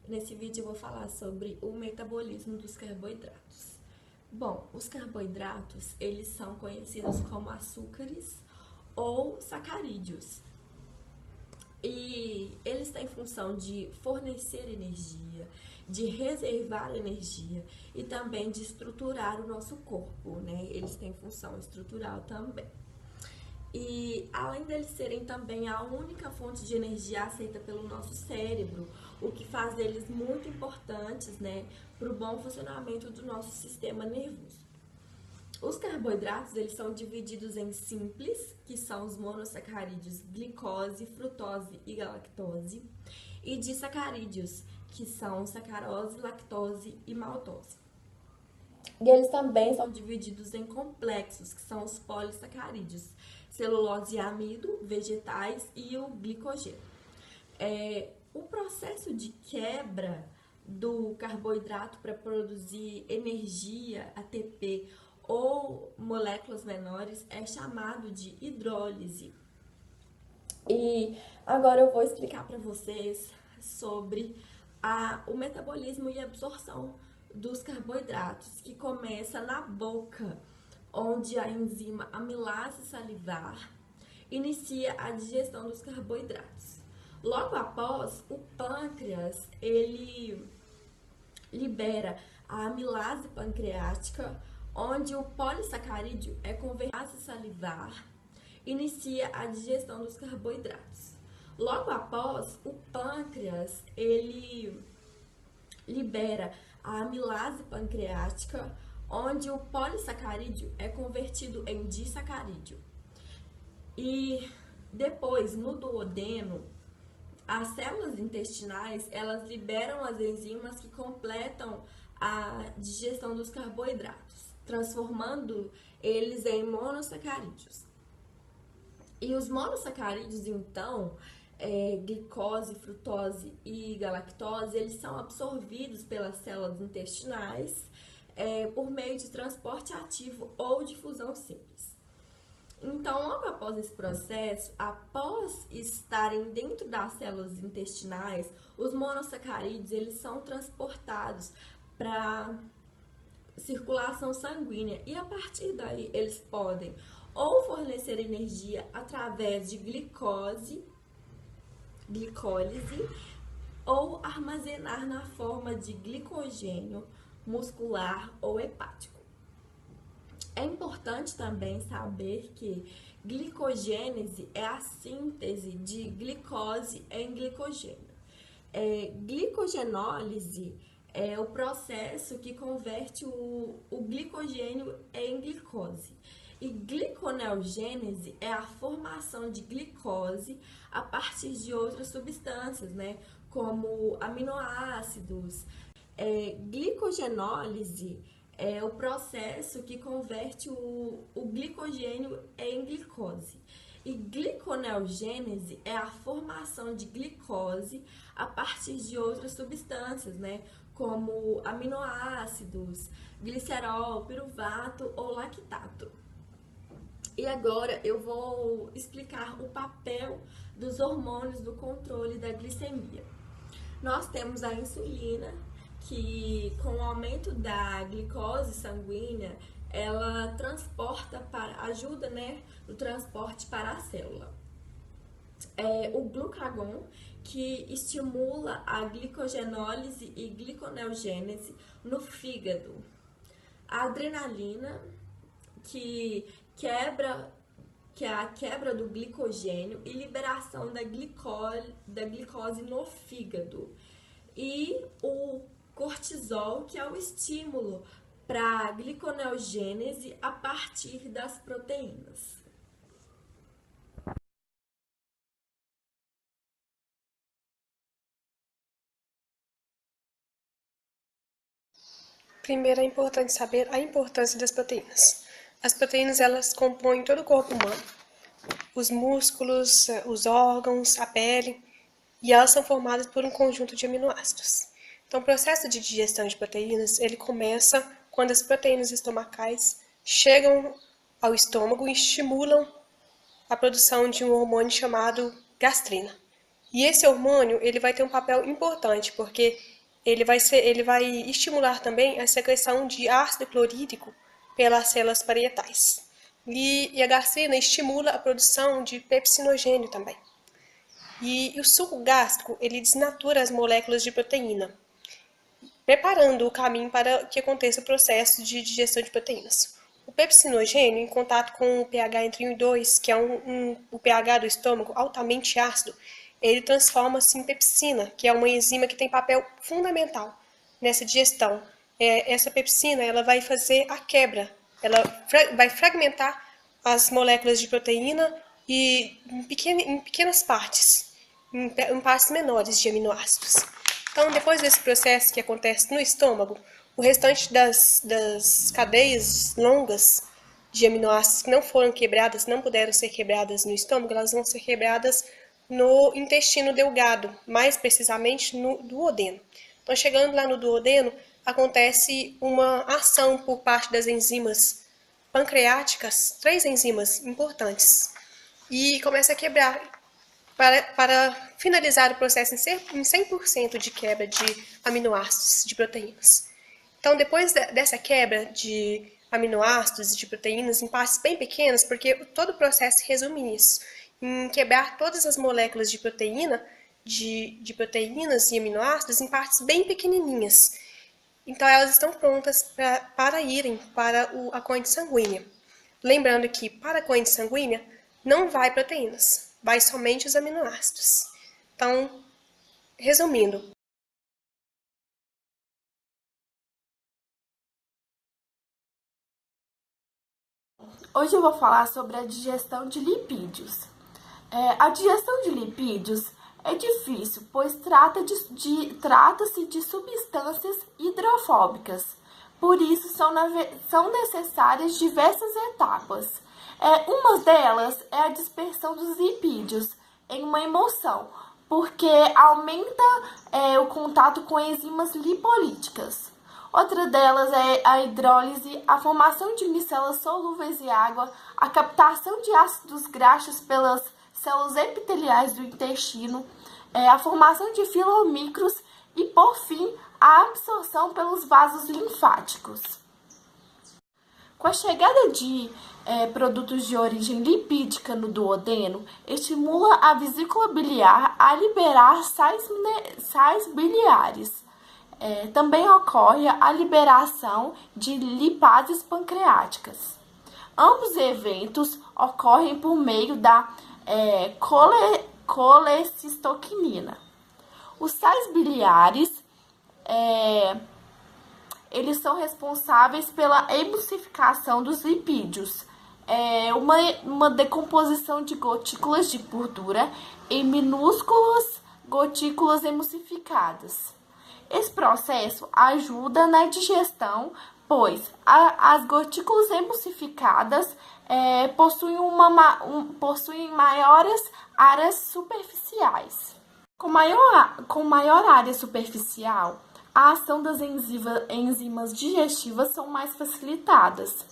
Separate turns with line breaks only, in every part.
Nesse vídeo eu vou falar sobre o metabolismo dos carboidratos. Bom, os carboidratos, eles são conhecidos como açúcares ou sacarídeos. E eles têm função de fornecer energia, de reservar energia e também de estruturar o nosso corpo, né? Eles têm função estrutural também. E além deles serem também a única fonte de energia aceita pelo nosso cérebro, o que faz deles muito importantes, né, para o bom funcionamento do nosso sistema nervoso. Os carboidratos, eles são divididos em simples, que são os monossacarídeos glicose, frutose e galactose, e disacarídeos, que são sacarose, lactose e maltose. E eles também são divididos em complexos, que são os polissacarídeos, celulose e amido, vegetais e o glicogênio. O processo de quebra do carboidrato para produzir energia, ATP, ou moléculas menores é chamado de hidrólise. E agora eu vou explicar para vocês sobre o metabolismo e absorção dos carboidratos, que começa na boca, onde a enzima amilase salivar inicia a digestão dos carboidratos. Logo após, o pâncreas, ele libera a amilase pancreática, onde o polissacarídeo é convertido a salivar, inicia a digestão dos carboidratos. Logo após, o pâncreas, ele libera a amilase pancreática, onde o polissacarídeo é convertido em disacarídeo. E depois, no duodeno, as células intestinais, elas liberam as enzimas que completam a digestão dos carboidratos, transformando eles em monossacarídeos. E os monossacarídeos, então, glicose, frutose e galactose, eles são absorvidos pelas células intestinais por meio de transporte ativo ou difusão simples. Então, logo após esse processo, após estarem dentro das células intestinais, os monossacarídeos, eles são transportados para circulação sanguínea e a partir daí eles podem ou fornecer energia através de glicólise, ou armazenar na forma de glicogênio muscular ou hepático. É importante também saber que glicogênese é a síntese de glicose em glicogênio. Glicogenólise é o processo que converte o glicogênio em glicose. E gliconeogênese é a formação de glicose a partir de outras substâncias, né? Como aminoácidos. Glicogenólise é o processo que converte o glicogênio em glicose. E gliconeogênese é a formação de glicose a partir de outras substâncias, né? Como aminoácidos, glicerol, piruvato ou lactato. E agora eu vou explicar o papel dos hormônios do controle da glicemia. Nós temos a insulina, que com o aumento da glicose sanguínea, ela ajuda, né, no transporte para a célula. O glucagon, que estimula a glicogenólise e gliconeogênese no fígado. A adrenalina, que é a quebra do glicogênio e liberação da glicose no fígado. E o cortisol, que é o estímulo para a gliconeogênese a partir das proteínas.
Primeiro é importante saber a importância das proteínas. As proteínas, elas compõem todo o corpo humano, os músculos, os órgãos, a pele, e elas são formadas por um conjunto de aminoácidos. Então, o processo de digestão de proteínas, ele começa quando as proteínas estomacais chegam ao estômago e estimulam a produção de um hormônio chamado gastrina. E esse hormônio, ele vai ter um papel importante, porque ele vai estimular também a secreção de ácido clorídrico pelas células parietais. E a gastrina estimula a produção de pepsinogênio também. E o suco gástrico, ele desnatura as moléculas de proteína, preparando o caminho para que aconteça o processo de digestão de proteínas. O pepsinogênio, em contato com o pH entre 1 e 2, que é o pH do estômago altamente ácido, ele transforma-se em pepsina, que é uma enzima que tem papel fundamental nessa digestão. Essa pepsina ela vai fazer a quebra, ela vai fragmentar as moléculas de proteína em pequenas partes, em partes menores de aminoácidos. Então, depois desse processo que acontece no estômago, o restante das cadeias longas de aminoácidos que não foram quebradas, não puderam ser quebradas no estômago, elas vão ser quebradas no intestino delgado, mais precisamente no duodeno. Então, chegando lá no duodeno, acontece uma ação por parte das enzimas pancreáticas, 3 enzimas importantes, e começa a quebrar para finalizar o processo em 100% de quebra de aminoácidos, de proteínas. Então, depois dessa quebra de aminoácidos e de proteínas em partes bem pequenas, porque todo o processo se resume nisso, em quebrar todas as moléculas de proteína, de proteínas e aminoácidos em partes bem pequenininhas. Então, elas estão prontas para irem para a corrente sanguínea. Lembrando que para a corrente sanguínea não vai proteínas, vai somente os aminoácidos. Então, resumindo,
Hoje eu vou falar sobre a digestão de lipídios. A digestão de lipídios é difícil, pois trata-se de substâncias hidrofóbicas. Por isso, são necessárias diversas etapas. Uma delas é a dispersão dos lipídios em uma emulsão, porque aumenta o contato com enzimas lipolíticas. Outra delas é a hidrólise, a formação de micelas solúveis em água, a captação de ácidos graxos pelas células epiteliais do intestino, a formação de filomicros e, por fim, a absorção pelos vasos linfáticos. Com a chegada de produtos de origem lipídica no duodeno, estimula a vesícula biliar a liberar sais biliares. Também ocorre a liberação de lipases pancreáticas. Ambos eventos ocorrem por meio da colecistoquinina. Os sais biliares, eles são responsáveis pela emulsificação dos lipídios, uma decomposição de gotículas de gordura em minúsculas gotículas emulsificadas. Esse processo ajuda na digestão, pois as gotículas emulsificadas possuem maiores áreas superficiais. Com maior área superficial, a ação das enzimas digestivas são mais facilitadas.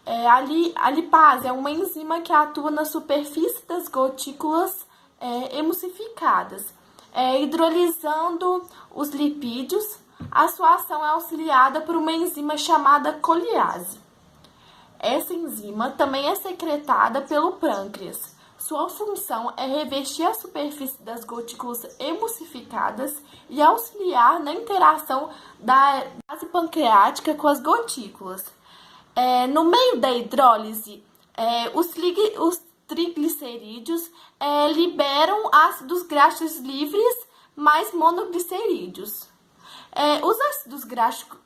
A lipase é uma enzima que atua na superfície das gotículas emulsificadas, hidrolisando os lipídios. A sua ação é auxiliada por uma enzima chamada coliase. Essa enzima também é secretada pelo pâncreas. Sua função é revestir a superfície das gotículas emulsificadas e auxiliar na interação da base pancreática com as gotículas. No meio da hidrólise, os triglicerídeos liberam ácidos graxos livres mais monoglicerídeos. Os ácidos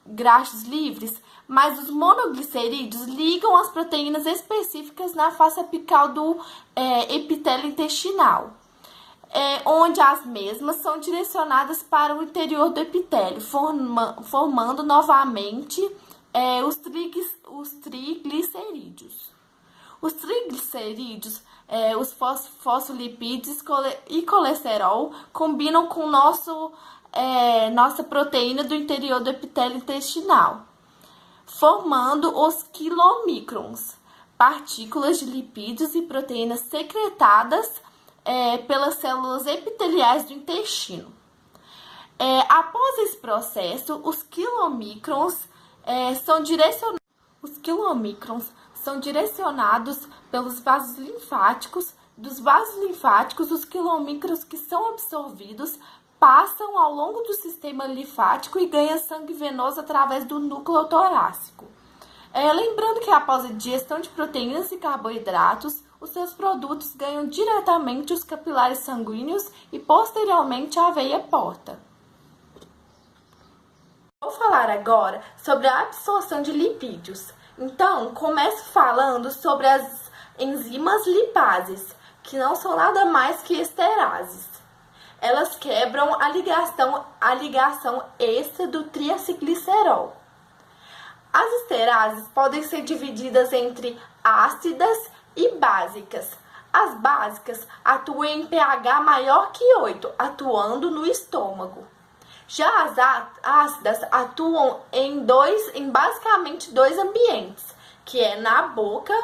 graxos livres mais os monoglicerídeos ligam as proteínas específicas na face apical do epitélio intestinal, onde as mesmas são direcionadas para o interior do epitélio, formando novamente os triglicerídeos. Os triglicerídeos, os fosfolipídios e colesterol combinam com nossa proteína do interior do epitélio intestinal, formando os quilomicrons, partículas de lipídios e proteínas secretadas pelas células epiteliais do intestino. Após esse processo, os quilomicrons são direcionados pelos vasos linfáticos. Dos vasos linfáticos, os quilomicrons que são absorvidos passam ao longo do sistema linfático e ganham sangue venoso através do núcleo torácico. Lembrando que após a digestão de proteínas e carboidratos, os seus produtos ganham diretamente os capilares sanguíneos e posteriormente a veia porta. Vou falar agora sobre a absorção de lipídios. Então, começo falando sobre as enzimas lipases, que não são nada mais que esterases. Elas quebram a ligação extra do triacilglicerol. As esterases podem ser divididas entre ácidas e básicas. As básicas atuam em pH maior que 8, atuando no estômago. Já as ácidas atuam em basicamente dois ambientes, que é na boca,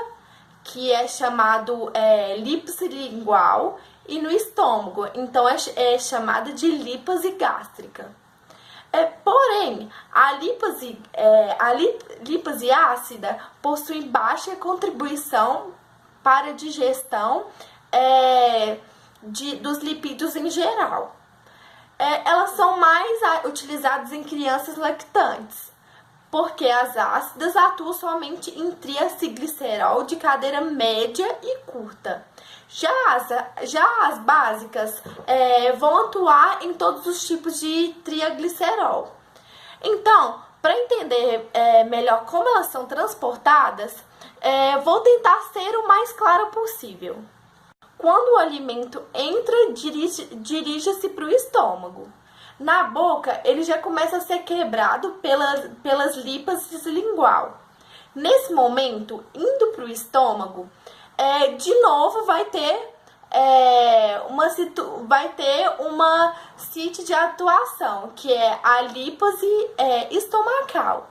que é chamado lípase lingual, e no estômago, então é chamada de lípase gástrica. Porém, a lípase ácida possui baixa contribuição para a digestão dos lipídios em geral. Elas são mais utilizadas em crianças lactantes, porque as ácidas atuam somente em triacilglicerol de cadeia média e curta. Já as básicas vão atuar em todos os tipos de triaglicerol. Então, para entender melhor como elas são transportadas, vou tentar ser o mais claro possível. Quando o alimento entra, dirige-se para o estômago. Na boca, ele já começa a ser quebrado pelas lípases lingual. Nesse momento, indo para o estômago, de novo vai ter uma sítio de atuação, que é a lípase estomacal.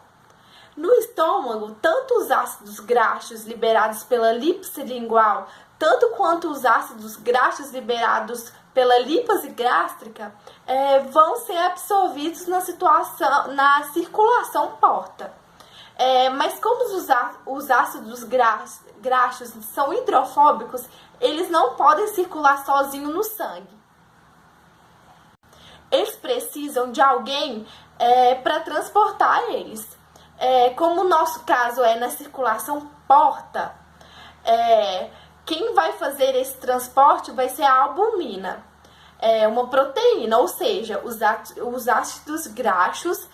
No estômago, tanto os ácidos graxos liberados pela lípase lingual, tanto quanto os ácidos graxos liberados pela lípase gástrica, vão ser absorvidos na circulação porta. Mas como os ácidos graxos são hidrofóbicos, eles não podem circular sozinhos no sangue. Eles precisam de alguém para transportar eles. Como o nosso caso é na circulação porta, quem vai fazer esse transporte vai ser a albumina, uma proteína, ou seja, os ácidos graxos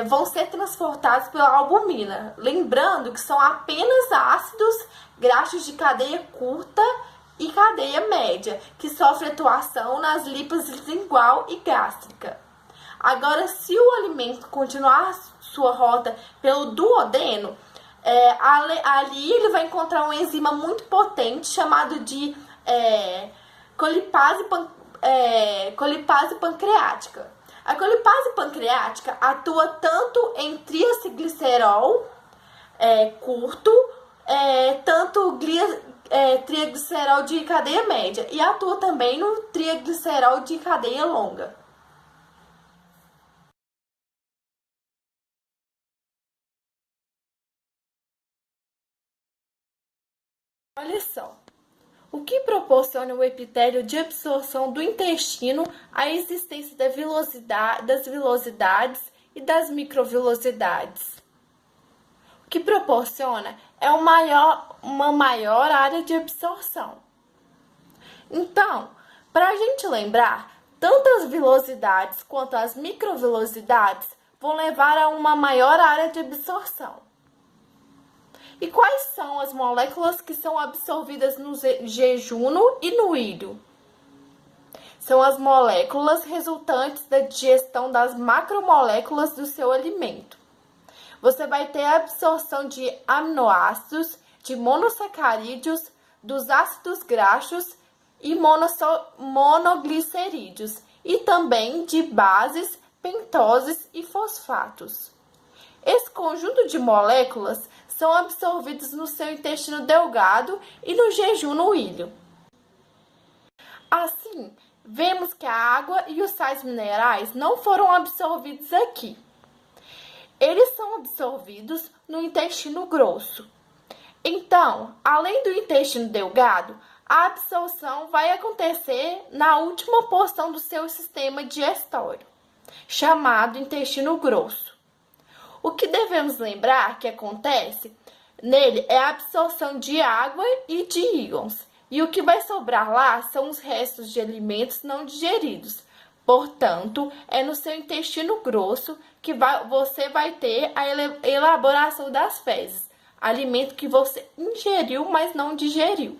vão ser transportados pela albumina. Lembrando que são apenas ácidos graxos de cadeia curta e cadeia média, que sofrem atuação nas lípases lingual e gástrica. Agora, se o alimento continuar sua rota pelo duodeno, ali ele vai encontrar uma enzima muito potente chamada de colipase pancreática. A colipase pancreática atua tanto em triacilglicerol curto, tanto triglicerol de cadeia média, e atua também no triglicerol de cadeia longa. Olha só, o que proporciona o epitélio de absorção do intestino a existência das vilosidades e das microvilosidades? O que proporciona é uma maior área de absorção. Então, para a gente lembrar, tanto as vilosidades quanto as microvilosidades vão levar a uma maior área de absorção. E quais são as moléculas que são absorvidas no jejuno e no íleo? São as moléculas resultantes da digestão das macromoléculas do seu alimento. Você vai ter a absorção de aminoácidos, de monossacarídeos, dos ácidos graxos e monoglicerídeos, e também de bases, pentoses e fosfatos. Esse conjunto de moléculas são absorvidos no seu intestino delgado e no jejum no íleo. Assim,
vemos que a água e os sais minerais não foram absorvidos aqui. Eles são absorvidos no intestino grosso. Então, além do intestino delgado, a absorção vai acontecer na última porção do seu sistema digestório, chamado intestino grosso. O que devemos lembrar que acontece nele é a absorção de água e de íons, e o que vai sobrar lá são os restos de alimentos não digeridos. Portanto, é no seu intestino grosso que você vai ter a elaboração das fezes, alimento que você ingeriu, mas não digeriu.